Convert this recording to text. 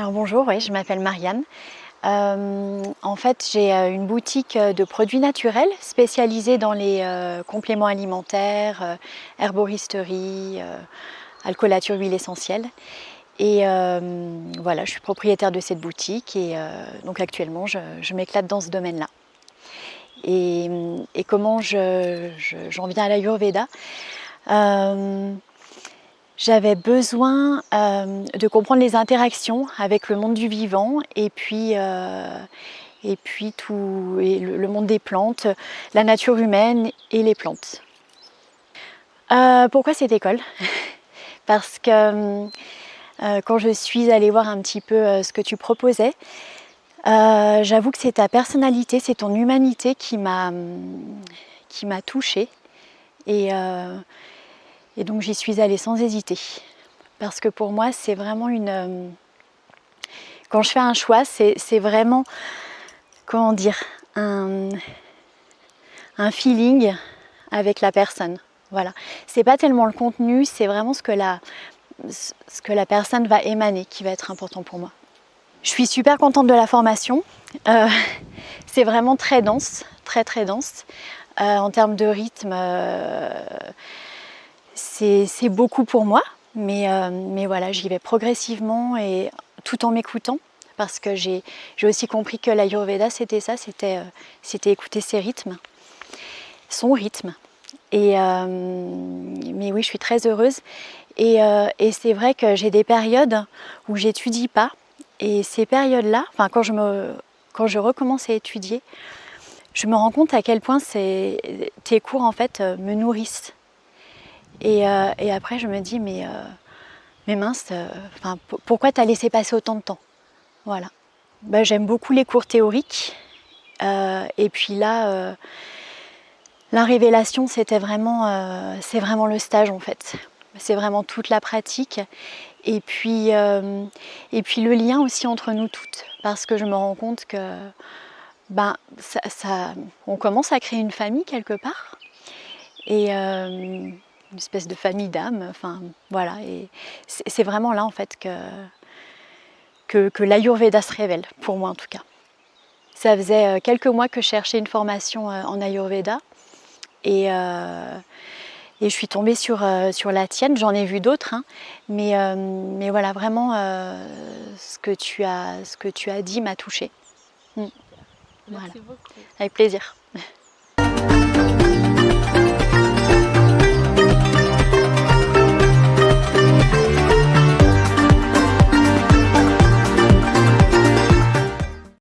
Alors bonjour, oui, je m'appelle Marianne. En fait, j'ai une boutique de produits naturels spécialisée dans les compléments alimentaires, herboristerie, alcoolature, huile essentielle. Et voilà, je suis propriétaire de cette boutique et donc actuellement, je m'éclate dans ce domaine-là. Et comment j'en viens à l'Ayurveda? J'avais besoin de comprendre les interactions avec le monde du vivant et puis tout et le monde des plantes, la nature humaine et les plantes. Pourquoi cette école? Parce que quand je suis allée voir un petit peu ce que tu proposais, j'avoue que c'est ta personnalité, c'est ton humanité qui m'a touchée et donc j'y suis allée sans hésiter. Parce que pour moi, c'est vraiment une... Quand je fais un choix, c'est vraiment, comment dire, un feeling avec la personne. Voilà. C'est pas tellement le contenu, c'est vraiment ce que la personne va émaner qui va être important pour moi. Je suis super contente de la formation. C'est vraiment très dense, très très dense. En termes de rythme, c'est beaucoup pour moi. Mais voilà, j'y vais progressivement et tout en m'écoutant, parce que j'ai aussi compris que l'Ayurveda c'était ça, c'était écouter ses rythmes, son rythme. Mais oui, je suis très heureuse et c'est vrai que j'ai des périodes où j'étudie pas et ces périodes-là, enfin quand je recommence à étudier, je me rends compte à quel point tes cours en fait me nourrissent. Et après, je me dis, mais mince, pourquoi t'as laissé passer autant de temps? Voilà. J'aime beaucoup les cours théoriques. Et puis là, la révélation, c'est vraiment le stage en fait. C'est vraiment toute la pratique. Et puis le lien aussi entre nous toutes. Parce que je me rends compte que on commence à créer une famille quelque part. Et une espèce de famille d'âmes, enfin voilà, et c'est vraiment là en fait que l'Ayurveda se révèle, pour moi en tout cas. Ça faisait quelques mois que je cherchais une formation en Ayurveda et je suis tombée sur la tienne, j'en ai vu d'autres, hein, mais voilà, vraiment ce que tu as dit m'a touchée. Voilà. Merci beaucoup. Avec plaisir.